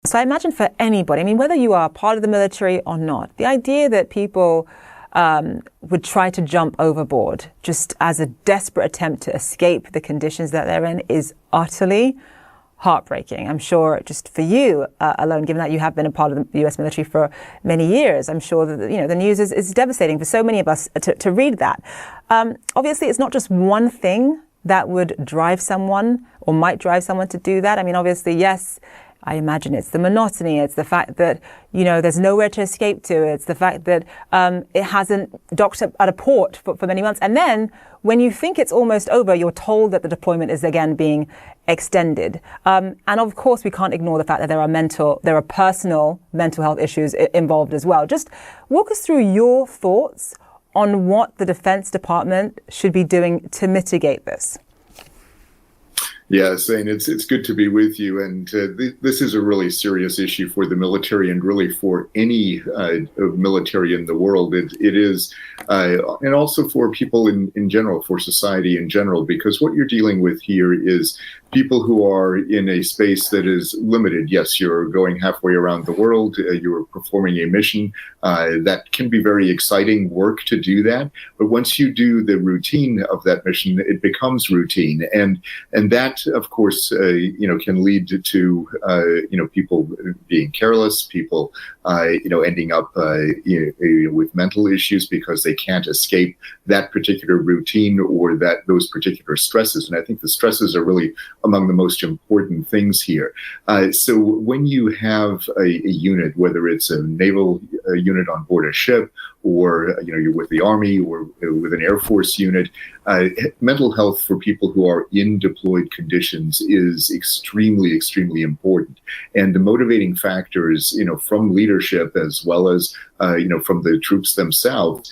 So I imagine for anybody, I mean, whether you are part of the military or not, the idea that people would try to jump overboard just as a desperate attempt to escape the conditions that they're in is utterly heartbreaking. I'm sure just for you alone, given that you have been a part of the U.S. military for many years, I'm sure that the news is devastating for so many of us to read that. Obviously, it's not just one thing that would drive someone or might drive someone to do that. I mean, obviously, yes, I imagine it's the monotony. It's the fact that, there's nowhere to escape to. It's the fact that it hasn't docked at a port for many months. And then when you think it's almost over, you're told that the deployment is again being extended. And of course, we can't ignore the fact that there are personal mental health issues involved as well. Just walk us through your thoughts on what the Defense Department should be doing to mitigate this. Yeah, Zane, it's good to be with you. And this is a really serious issue for the military and really for any military in the world. It is, and also for people in general, for society in general, because what you're dealing with here is people who are in a space that is limited. Yes, you're going halfway around the world. You're performing a mission. That can be very exciting work to do that. But once you do the routine of that mission, it becomes routine. And that, of course, can lead to, people being careless, people, ending up, with mental issues because they can't escape that particular routine or those particular stresses. And I think the stresses are really among the most important things here. So when you have a unit, whether it's a naval unit on board a ship, or you're with the Army or with an Air Force unit, mental health for people who are in deployed conditions is extremely, extremely important. And the motivating factors, from leadership as well as from the troops themselves,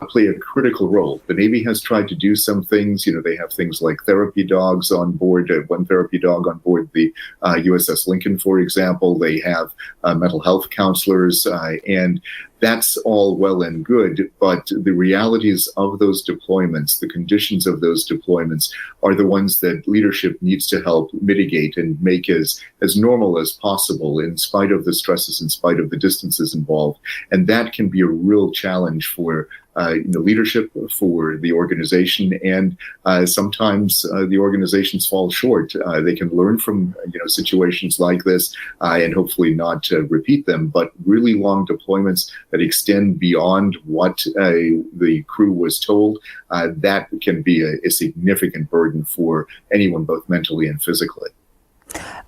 play a critical role. The Navy has tried to do some things. They have things like therapy dogs on board, one therapy dog on board the USS Lincoln, for example. They have mental health counselors, and that's all well and good, but the realities of those deployments, the conditions of those deployments, are the ones that leadership needs to help mitigate and make as normal as possible, in spite of the stresses, in spite of the distances involved. And that can be a real challenge for leadership, for the organization, and sometimes the organizations fall short. They can learn from situations like this and hopefully not repeat them. But really long deployments that extend beyond what the crew was told, that can be a significant burden for anyone, both mentally and physically.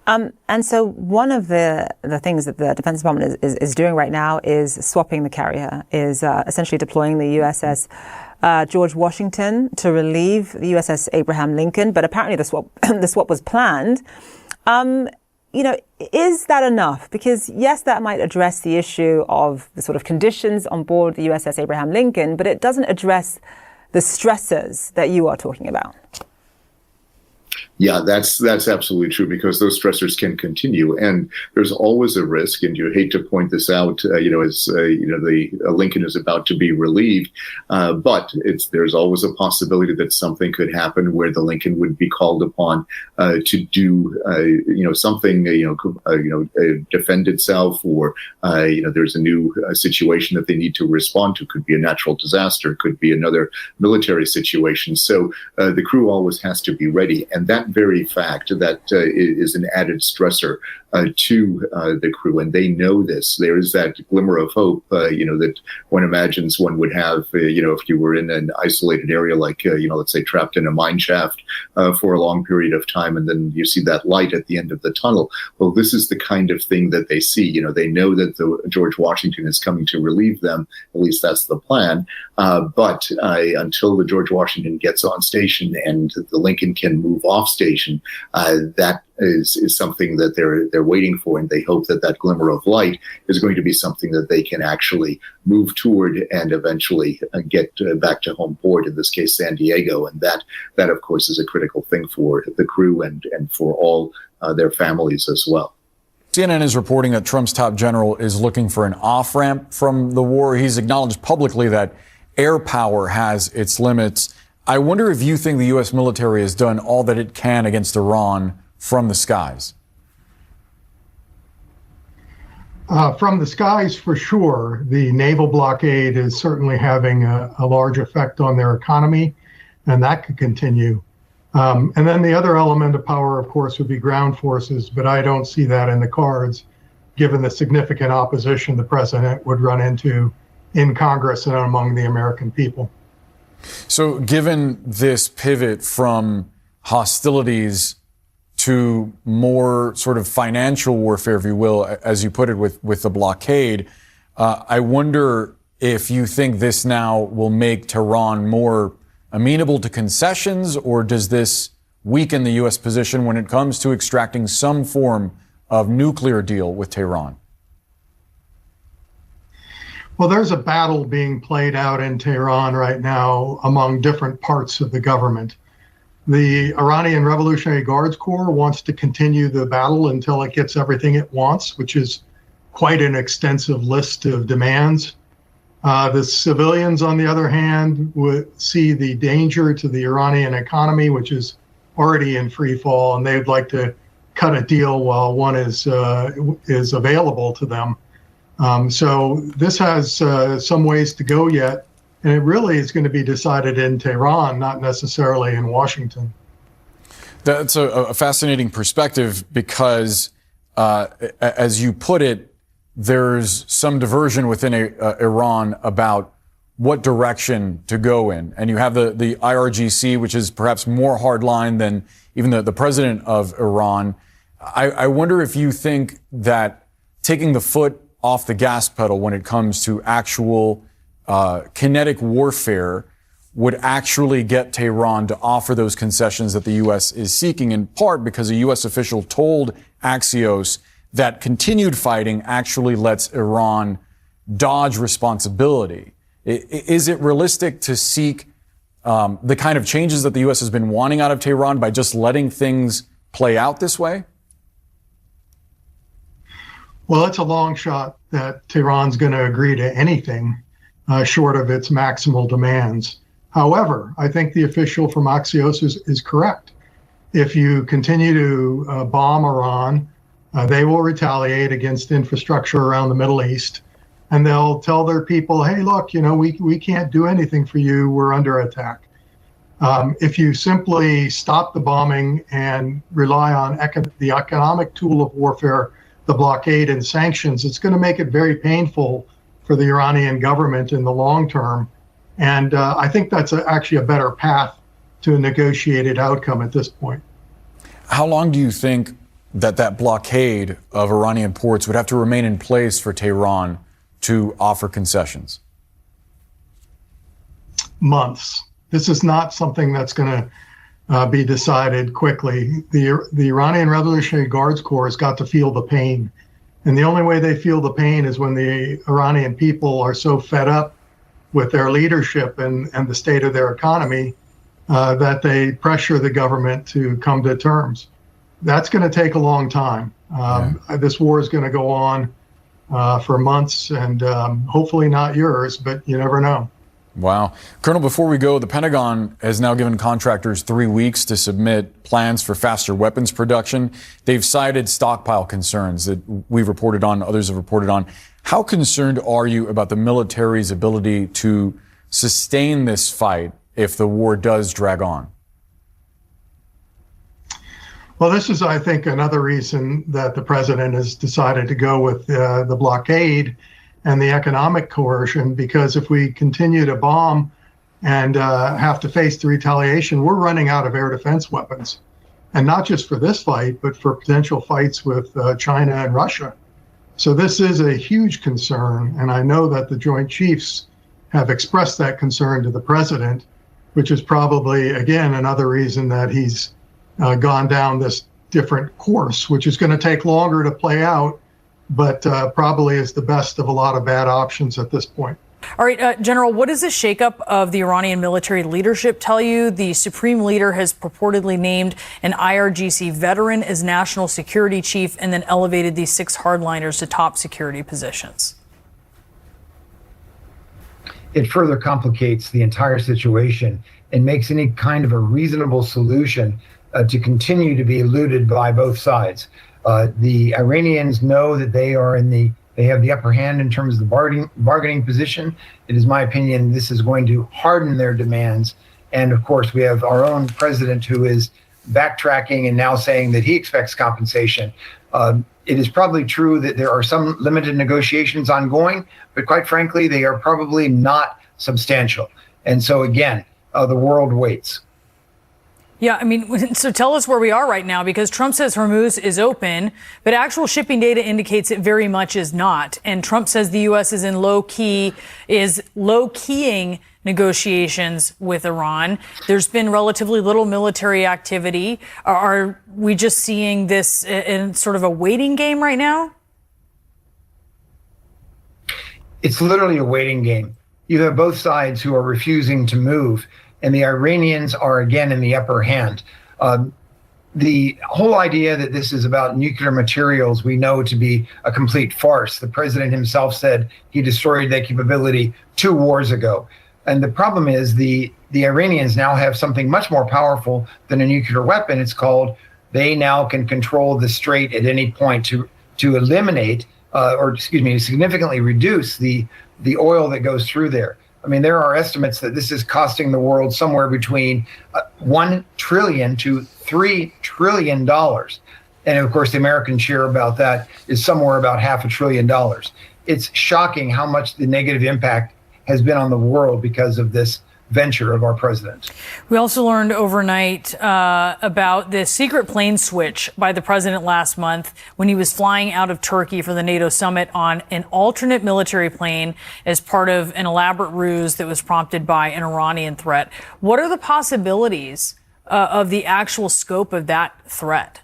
And so one of the things that the Defense Department is doing right now is swapping the carrier, is essentially deploying the USS George Washington to relieve the USS Abraham Lincoln. But apparently the swap was planned. Is that enough? Because yes, that might address the issue of the sort of conditions on board the USS Abraham Lincoln, but it doesn't address the stressors that you are talking about. Yeah, that's absolutely true, because those stressors can continue, and there's always a risk. And you hate to point this out, as the Lincoln is about to be relieved, but there's always a possibility that something could happen where the Lincoln would be called upon to do something, defend itself, or there's a new situation that they need to respond to. Could be a natural disaster, could be another military situation. So the crew always has to be ready, and that very fact that is an added stressor to the crew, and they know this. There is that glimmer of hope, that one imagines one would have, if you were in an isolated area, like, let's say trapped in a mine shaft for a long period of time, and then you see that light at the end of the tunnel. Well, this is the kind of thing that they see. They know that the George Washington is coming to relieve them. At least that's the plan. But until the George Washington gets on station and the Lincoln can move off station, that is something that they're waiting for, and they hope that glimmer of light is going to be something that they can actually move toward and eventually get back to home port, in this case San Diego. And that of course is a critical thing for the crew and for all their families as well. CNN is reporting that Trump's top general is looking for an off-ramp from the war. He's acknowledged publicly that air power has its limits. I wonder if you think the U.S. military has done all that it can against Iran from the skies. From the skies, for sure, the naval blockade is certainly having a large effect on their economy, and that could continue. And then the other element of power, of course, would be ground forces, but I don't see that in the cards, given the significant opposition the president would run into in Congress and among the American people. So given this pivot from hostilities to more sort of financial warfare, if you will, as you put it, with the blockade, I wonder if you think this now will make Tehran more amenable to concessions, or does this weaken the U.S. position when it comes to extracting some form of nuclear deal with Tehran? Well, there's a battle being played out in Tehran right now among different parts of the government. The Iranian Revolutionary Guards Corps wants to continue the battle until it gets everything it wants, which is quite an extensive list of demands. The civilians, on the other hand, would see the danger to the Iranian economy, which is already in free fall, and they'd like to cut a deal while one is available to them. So this has some ways to go yet, and it really is going to be decided in Tehran, not necessarily in Washington. That's a fascinating perspective because, as you put it, there's some diversion within Iran about what direction to go in. And you have the IRGC, which is perhaps more hardline than even the president of Iran. I wonder if you think that taking the foot off the gas pedal when it comes to actual kinetic warfare would actually get Tehran to offer those concessions that the U.S. is seeking, in part because a U.S. official told Axios that continued fighting actually lets Iran dodge responsibility. Is it realistic to seek the kind of changes that the U.S. has been wanting out of Tehran by just letting things play out this way? Well, it's a long shot that Tehran's going to agree to anything short of its maximal demands. However, I think the official from Axios is correct. If you continue to bomb Iran, they will retaliate against infrastructure around the Middle East, and they'll tell their people, hey, look, we can't do anything for you. We're under attack. If you simply stop the bombing and rely on the economic tool of warfare, the blockade and sanctions, it's going to make it very painful for the Iranian government in the long term. And I think that's actually a better path to a negotiated outcome at this point. How long do you think that blockade of Iranian ports would have to remain in place for Tehran to offer concessions? Months. This is not something that's going to be decided quickly. The Iranian Revolutionary Guards Corps has got to feel the pain. And the only way they feel the pain is when the Iranian people are so fed up with their leadership and the state of their economy that they pressure the government to come to terms. That's going to take a long time. This war is going to go on for months and hopefully not yours, but you never know. Wow. Colonel, before we go, the Pentagon has now given contractors 3 weeks to submit plans for faster weapons production. They've cited stockpile concerns that we've reported on, others have reported on. How concerned are you about the military's ability to sustain this fight if the war does drag on? Well, this is, I think, another reason that the president has decided to go with the blockade and the economic coercion, because if we continue to bomb and have to face the retaliation, we're running out of air defense weapons. And not just for this fight, but for potential fights with China and Russia. So this is a huge concern. And I know that the Joint Chiefs have expressed that concern to the president, which is probably, again, another reason that he's gone down this different course, which is going to take longer to play out, but probably is the best of a lot of bad options at this point. All right, General, what does the shakeup of the Iranian military leadership tell you? The supreme leader has purportedly named an IRGC veteran as national security chief and then elevated these 6 hardliners to top security positions. It further complicates the entire situation and makes any kind of a reasonable solution to continue to be eluded by both sides. The Iranians know that they are in the They have the upper hand in terms of the bargaining position. It is my opinion this is going to harden their demands. And of course, we have our own president who is backtracking and now saying that he expects compensation. It is probably true that there are some limited negotiations ongoing, but quite frankly, they are probably not substantial. And so again, the world waits. Yeah, I mean, so tell us where we are right now, because Trump says Hormuz is open, but actual shipping data indicates it very much is not. And Trump says the U.S. is low-keying negotiations with Iran. There's been relatively little military activity. Are we just seeing this in sort of a waiting game right now? It's literally a waiting game. You have both sides who are refusing to move, and the Iranians are again in the upper hand. The whole idea that this is about nuclear materials we know to be a complete farce. The president himself said he destroyed that capability 2 wars ago. And the problem is the Iranians now have something much more powerful than a nuclear weapon. It's called, they now can control the strait at any point to eliminate, significantly reduce the oil that goes through there. I mean, there are estimates that this is costing the world somewhere between $1 trillion to $3 trillion. And of course, the American share about that is somewhere about $500 billion. It's shocking how much the negative impact has been on the world because of this venture of our president. We also learned overnight about this secret plane switch by the president last month when he was flying out of Turkey for the NATO summit on an alternate military plane as part of an elaborate ruse that was prompted by an Iranian threat. What are the possibilities of the actual scope of that threat?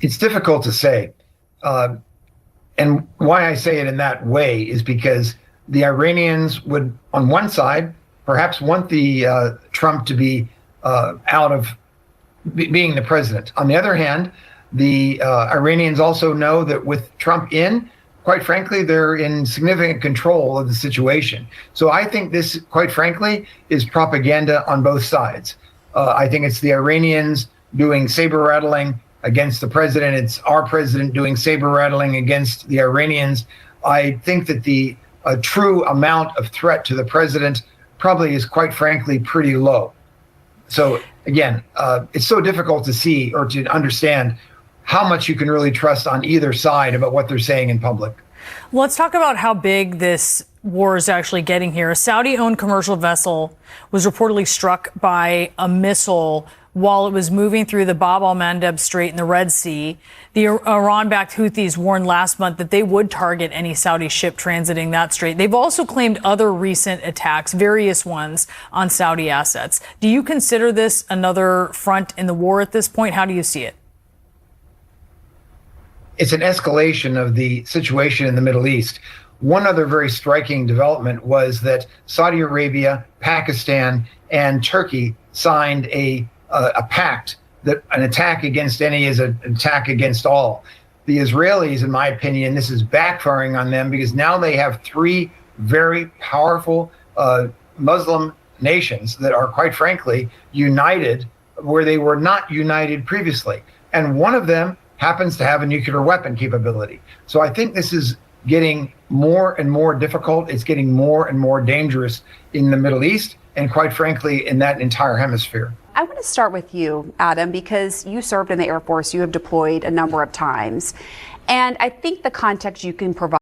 It's difficult to say. And why I say it in that way is because the Iranians would, on one side, perhaps want the Trump to be out of being the president. On the other hand, the Iranians also know that with Trump in, quite frankly, they're in significant control of the situation. So I think this, quite frankly, is propaganda on both sides. I think it's the Iranians doing saber rattling against the president. It's our president doing saber rattling against the Iranians. I think that the true amount of threat to the president probably is, quite frankly, pretty low. So again, it's so difficult to see or to understand how much you can really trust on either side about what they're saying in public. Let's talk about how big this war is actually getting here. A Saudi-owned commercial vessel was reportedly struck by a missile while it was moving through the Bab al-Mandeb Strait in the Red Sea. The Iran-backed Houthis warned last month that they would target any Saudi ship transiting that strait. They've also claimed other recent attacks, various ones, on Saudi assets. Do you consider this another front in the war at this point? How do you see it? It's an escalation of the situation in the Middle East. One other very striking development was that Saudi Arabia, Pakistan, and Turkey signed a pact that an attack against any is an attack against all. The Israelis, in my opinion, this is backfiring on them because now they have 3 very powerful Muslim nations that are, quite frankly, united where they were not united previously. And one of them happens to have a nuclear weapon capability. So I think this is getting more and more difficult. It's getting more and more dangerous in the Middle East and, quite frankly, in that entire hemisphere. I want to start with you, Adam, because you served in the Air Force. You have deployed a number of times. And I think the context you can provide